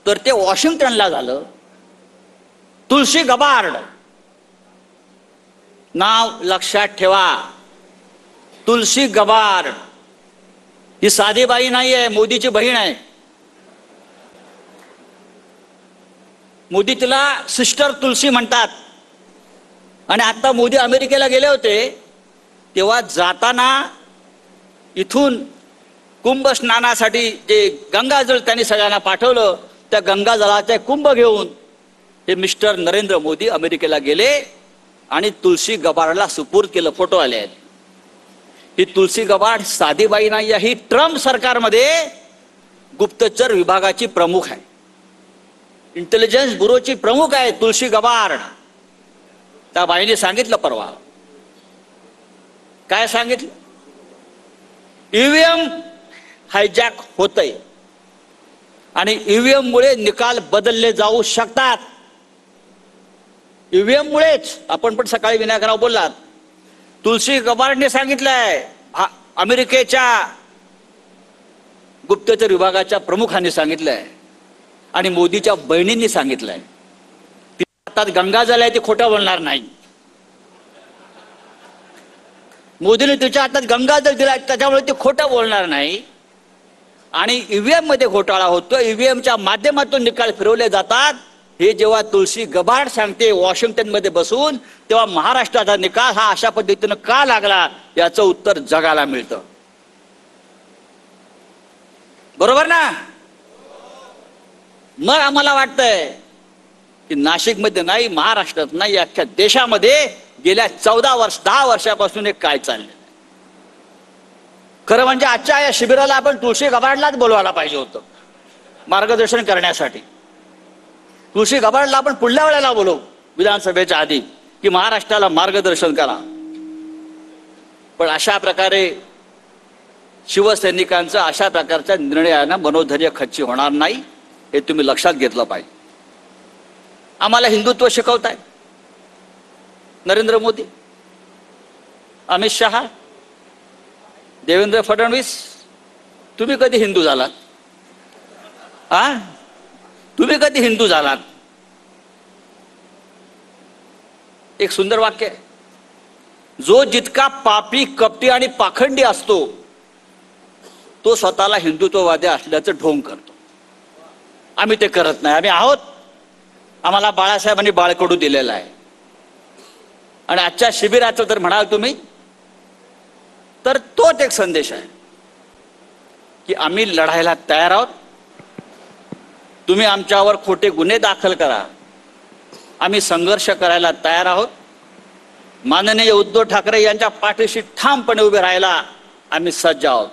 तर ते वॉशिंग्टनला झालं. तुलसी गबार्ड नाव लक्षात ठेवा. तुलसी गबार्ड ही साधी बाई नाही आहे, मोदीची बहीण आहे. मोदी तिला सिस्टर तुलसी म्हणतात. आणि आता मोदी अमेरिकेला गेले होते तेव्हा जाताना इथून कुंभ स्नानासाठी जे गंगाजळ त्यांनी सगळ्यांना पाठवलं, त्या गंगाजळाचे कुंभ घेऊन हे मिस्टर नरेंद्र मोदी अमेरिकेला गेले आणि तुलसी गबार्डला सुपूर्द केलं. फोटो आले आहेत. ही तुलसी गबार्ड साधी बाई नाही आहे, ही ट्रम्प सरकारमध्ये गुप्तचर विभागाची प्रमुख आहे, इंटेलिजन्स ब्युरोची प्रमुख आहे तुलसी गबार्ड. त्या बाईने सांगितलं परवा. काय सांगितलं? ईव्हीएम हायजॅक होतंय आणि ईव्हीएम मुळे निकाल बदलले जाऊ शकतात. ईव्हीएम मुळेच. आपण पण सकाळी विनायकराव बोललात. तुलसी गबार्डने सांगितलंय, अमेरिकेच्या गुप्तचर विभागाच्या प्रमुखांनी सांगितलंय आणि मोदीच्या बहिणींनी सांगितलंय. हातात गंगाजल आहे, ती खोटं बोलणार नाही. मोदीने तिच्या हातात गंगाजल दिला त्याच्यामुळे ती खोटं बोलणार नाही. आणि ईव्हीएम मध्ये घोटाळा होतो, ईव्हीएमच्या माध्यमातून निकाल फिरवले जातात, हे जेव्हा तुलसी गबार्ड सांगते वॉशिंग्टन मध्ये बसून, तेव्हा महाराष्ट्राचा निकाल हा अशा पद्धतीनं का लागला याचं उत्तर जगाला मिळतं. बरोबर ना? मग आम्हाला वाटतंय की नाशिकमध्ये नाही, महाराष्ट्रात नाही, अख्ख्या देशामध्ये गेल्या 10 वर्षापासून एक काय चाललं. खरं म्हणजे आजच्या या शिबिराला आपण तुळशी गबार्डलाच बोलवायला पाहिजे होतं मार्गदर्शन करण्यासाठी. तुळशी गबार्डला आपण पुढल्या वेळेला बोलवू विधानसभेच्या आधी की महाराष्ट्राला मार्गदर्शन करा. पण अशा प्रकारे शिवसैनिकांचं अशा प्रकारच्या निर्णयानं मनोधैर्य खच्ची होणार नाही, हे तुम्ही लक्षात घेतलं पाहिजे. आम्हाला हिंदुत्व शिकवताय नरेंद्र मोदी, अमित शहा, देवेंद्र फडणवीस. तुम्ही कधी हिंदू झालात? तुम्ही कधी हिंदू झालात? एक सुंदर वाक्य आहे. जो जितका पापी, कपटी आणि पाखंडी असतो तो स्वतःला हिंदुत्ववादी असल्याचं ढोंग करतो. आम्ही ते करत नाही. आम्ही आहोत. आम्हाला बाळासाहेबांनी बाळकडू दिलेला आहे. आणि आजच्या शिबिराचं जर म्हणाल तुम्ही तर तोच एक संदेश आहे की आम्ही लढायला तयार आहोत. तुम्ही आमच्यावर खोटे गुन्हे दाखल करा, आम्ही संघर्ष करायला तयार आहोत. माननीय उद्धव ठाकरे यांच्या पाठीशी ठामपणे उभे राहायला आम्ही सज्ज आहोत.